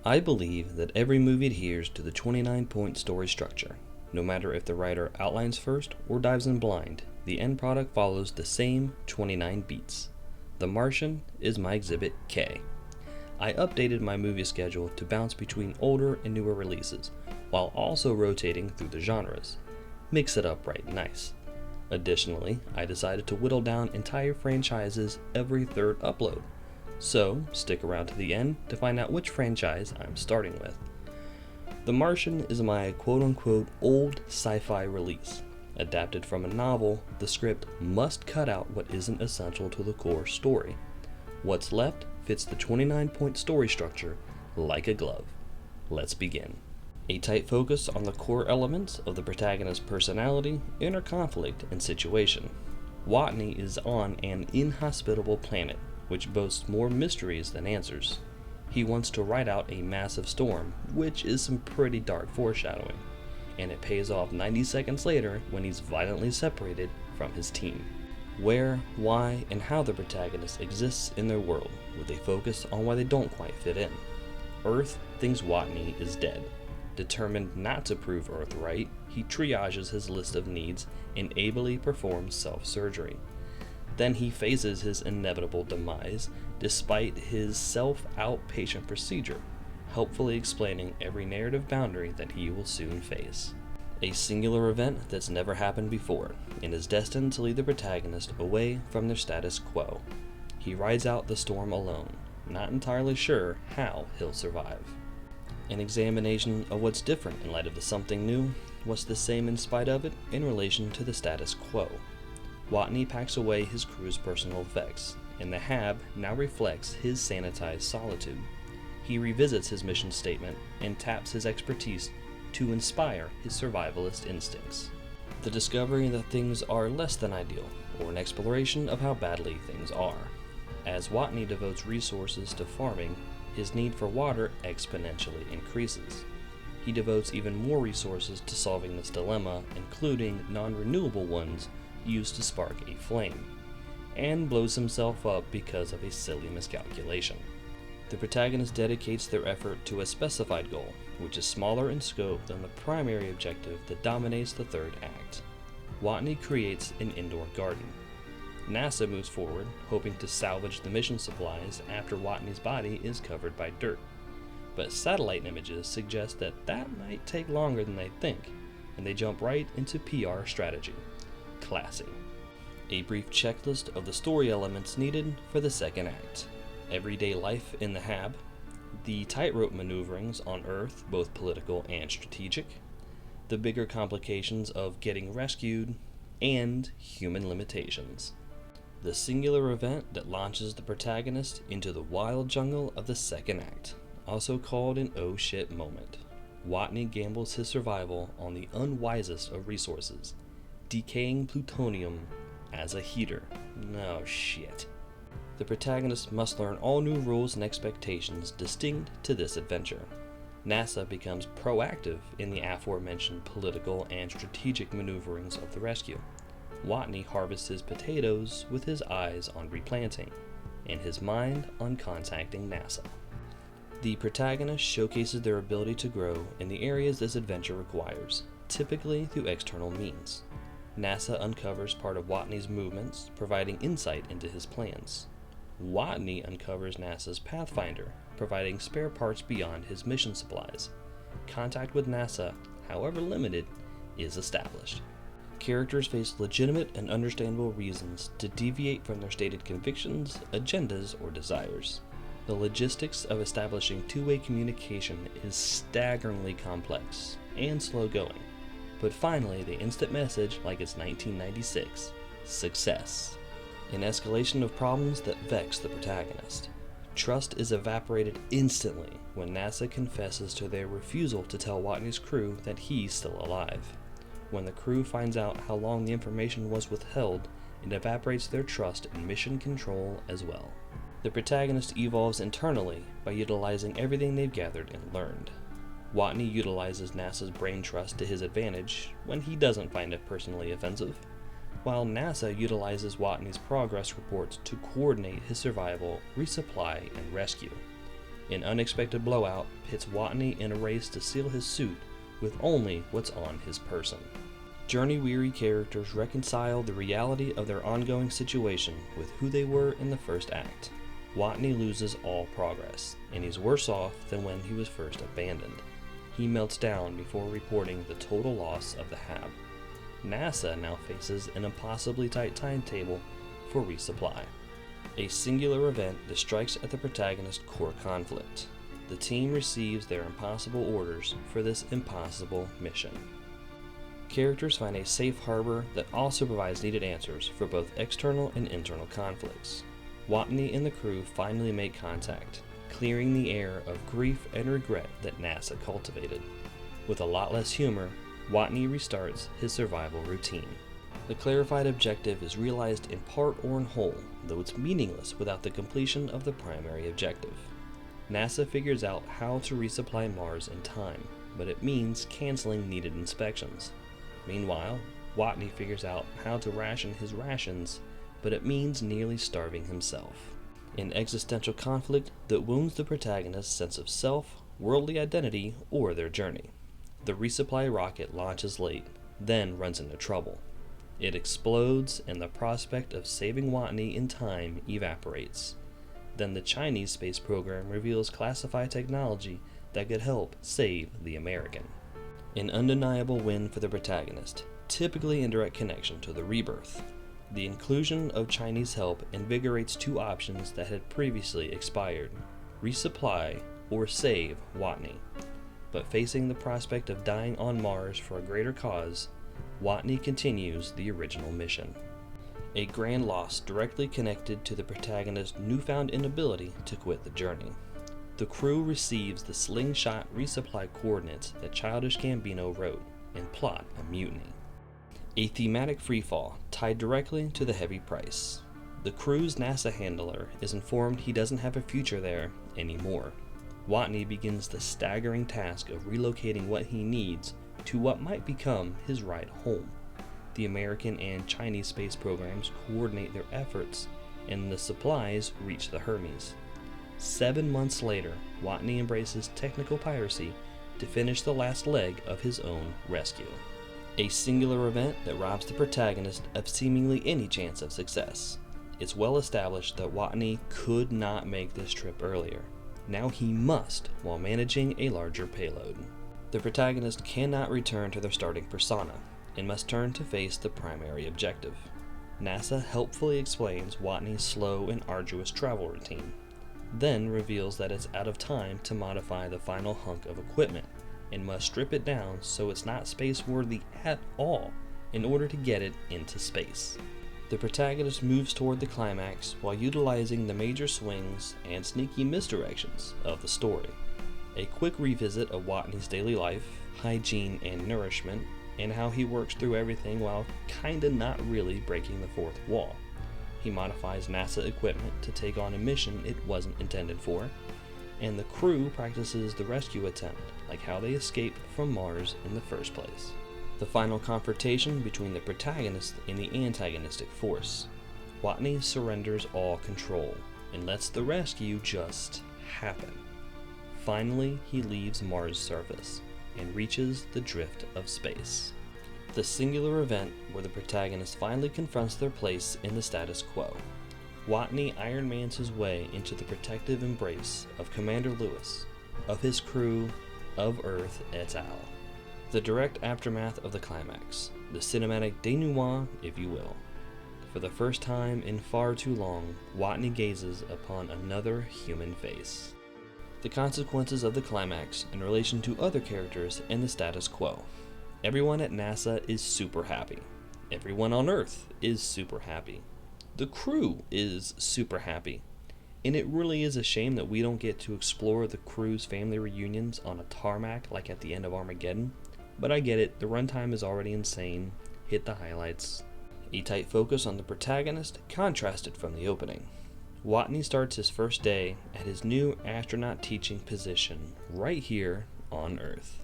I believe that every movie adheres to the 29-point story structure. No matter if the writer outlines first or dives in blind, the end product follows the same 29 beats. The Martian is my exhibit K. I updated my movie schedule to bounce between older and newer releases, while also rotating through the genres. Mix it up right nice. Additionally, I decided to whittle down entire franchises every third upload. So, stick around to the end to find out which franchise I'm starting with. The Martian is my quote-unquote old sci-fi release. Adapted from a novel, the script must cut out what isn't essential to the core story. What's left fits the 29-point story structure like a glove. Let's begin. A tight focus on the core elements of the protagonist's personality, inner conflict, and situation. Watney is on an inhospitable planet, which boasts more mysteries than answers. He wants to ride out a massive storm, which is some pretty dark foreshadowing, and it pays off 90 seconds later when he's violently separated from his team. Where, why, and how the protagonist exists in their world, with a focus on why they don't quite fit in. Earth thinks Watney is dead. Determined not to prove Earth right, he triages his list of needs and ably performs self-surgery. Then he faces his inevitable demise, despite his self-outpatient procedure, helpfully explaining every narrative boundary that he will soon face. A singular event that's never happened before, and is destined to lead the protagonist away from their status quo. He rides out the storm alone, not entirely sure how he'll survive. An examination of what's different in light of the something new, what's the same in spite of it in relation to the status quo. Watney packs away his crew's personal effects, and the Hab now reflects his sanitized solitude. He revisits his mission statement and taps his expertise to inspire his survivalist instincts. The discovery that things are less than ideal, or an exploration of how badly things are. As Watney devotes resources to farming, his need for water exponentially increases. He devotes even more resources to solving this dilemma, including non-renewable ones used to spark a flame, and blows himself up because of a silly miscalculation. The protagonist dedicates their effort to a specified goal, which is smaller in scope than the primary objective that dominates the third act. Watney creates an indoor garden. NASA moves forward, hoping to salvage the mission supplies after Watney's body is covered by dirt. But satellite images suggest that might take longer than they think, and they jump right into PR strategy. Classy. A brief checklist of the story elements needed for the second act. Everyday life in the Hab, the tightrope maneuverings on Earth, both political and strategic, the bigger complications of getting rescued, and human limitations. The singular event that launches the protagonist into the wild jungle of the second act, also called an oh shit moment. Watney gambles his survival on the unwisest of resources, decaying plutonium as a heater. No shit. The protagonist must learn all new rules and expectations distinct to this adventure. NASA becomes proactive in the aforementioned political and strategic maneuverings of the rescue. Watney harvests his potatoes with his eyes on replanting, and his mind on contacting NASA. The protagonist showcases their ability to grow in the areas this adventure requires, typically through external means. NASA uncovers part of Watney's movements, providing insight into his plans. Watney uncovers NASA's Pathfinder, providing spare parts beyond his mission supplies. Contact with NASA, however limited, is established. Characters face legitimate and understandable reasons to deviate from their stated convictions, agendas, or desires. The logistics of establishing two-way communication is staggeringly complex and slow-going, but finally the instant message like it's 1996: success. An escalation of problems that vex the protagonist. Trust is evaporated instantly when NASA confesses to their refusal to tell Watney's crew that he's still alive. When the crew finds out how long the information was withheld, it evaporates their trust in mission control as well. The protagonist evolves internally by utilizing everything they've gathered and learned. Watney utilizes NASA's brain trust to his advantage when he doesn't find it personally offensive, while NASA utilizes Watney's progress reports to coordinate his survival, resupply, and rescue. An unexpected blowout pits Watney in a race to seal his suit with only what's on his person. Journey-weary characters reconcile the reality of their ongoing situation with who they were in the first act. Watney loses all progress, and he's worse off than when he was first abandoned. He melts down before reporting the total loss of the HAB. NASA now faces an impossibly tight timetable for resupply. A singular event that strikes at the protagonist's core conflict. The team receives their impossible orders for this impossible mission. Characters find a safe harbor that also provides needed answers for both external and internal conflicts. Watney and the crew finally make contact, clearing the air of grief and regret that NASA cultivated. With a lot less humor, Watney restarts his survival routine. The clarified objective is realized in part or in whole, though it's meaningless without the completion of the primary objective. NASA figures out how to resupply Mars in time, but it means canceling needed inspections. Meanwhile, Watney figures out how to ration his rations, but it means nearly starving himself. An existential conflict that wounds the protagonist's sense of self, worldly identity, or their journey. The resupply rocket launches late, then runs into trouble. It explodes, and the prospect of saving Watney in time evaporates. Then the Chinese space program reveals classified technology that could help save the American. An undeniable win for the protagonist, typically in direct connection to the rebirth. The inclusion of Chinese help invigorates two options that had previously expired: resupply or save Watney. But facing the prospect of dying on Mars for a greater cause, Watney continues the original mission. A grand loss directly connected to the protagonist's newfound inability to quit the journey. The crew receives the slingshot resupply coordinates that Childish Gambino wrote and plot a mutiny. A thematic freefall tied directly to the heavy price. The crew's NASA handler is informed he doesn't have a future there anymore. Watney begins the staggering task of relocating what he needs to what might become his ride home. The American and Chinese space programs coordinate their efforts, and the supplies reach the Hermes. 7 months later, Watney embraces technical piracy to finish the last leg of his own rescue. A singular event that robs the protagonist of seemingly any chance of success. It's well established that Watney could not make this trip earlier. Now he must, while managing a larger payload. The protagonist cannot return to their starting persona, and must turn to face the primary objective. NASA helpfully explains Watney's slow and arduous travel routine, then reveals that it's out of time to modify the final hunk of equipment, and must strip it down so it's not space-worthy at all in order to get it into space. The protagonist moves toward the climax while utilizing the major swings and sneaky misdirections of the story. A quick revisit of Watney's daily life, hygiene and nourishment, and how he works through everything while kinda not really breaking the fourth wall. He modifies NASA equipment to take on a mission it wasn't intended for, and the crew practices the rescue attempt, like how they escaped from Mars in the first place. The final confrontation between the protagonist and the antagonistic force. Watney surrenders all control and lets the rescue just happen. Finally, he leaves Mars' surface and reaches the drift of space. The singular event where the protagonist finally confronts their place in the status quo. Watney Ironmans his way into the protective embrace of Commander Lewis, of his crew, of Earth et al. The direct aftermath of the climax, the cinematic denouement, if you will. For the first time in far too long, Watney gazes upon another human face. The consequences of the climax in relation to other characters in the status quo. Everyone at NASA is super happy. Everyone on Earth is super happy. The crew is super happy. And it really is a shame that we don't get to explore the crew's family reunions on a tarmac like at the end of Armageddon. But I get it, the runtime is already insane. Hit the highlights. A tight focus on the protagonist contrasted from the opening. Watney starts his first day at his new astronaut teaching position right here on Earth.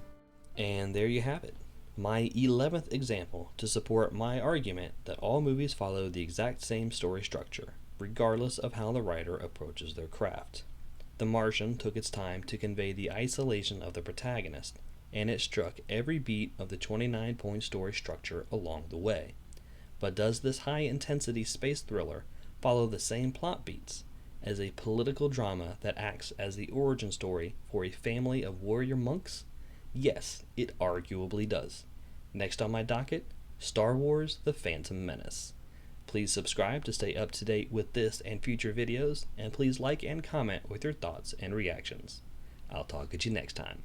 And there you have it. My 11th example to support my argument that all movies follow the exact same story structure, regardless of how the writer approaches their craft. The Martian took its time to convey the isolation of the protagonist, and it struck every beat of the 29-point story structure along the way. But does this high-intensity space thriller follow the same plot beats as a political drama that acts as the origin story for a family of warrior monks? Yes, it arguably does. Next on my docket, Star Wars: The Phantom Menace. Please subscribe to stay up to date with this and future videos, and please like and comment with your thoughts and reactions. I'll talk at you next time.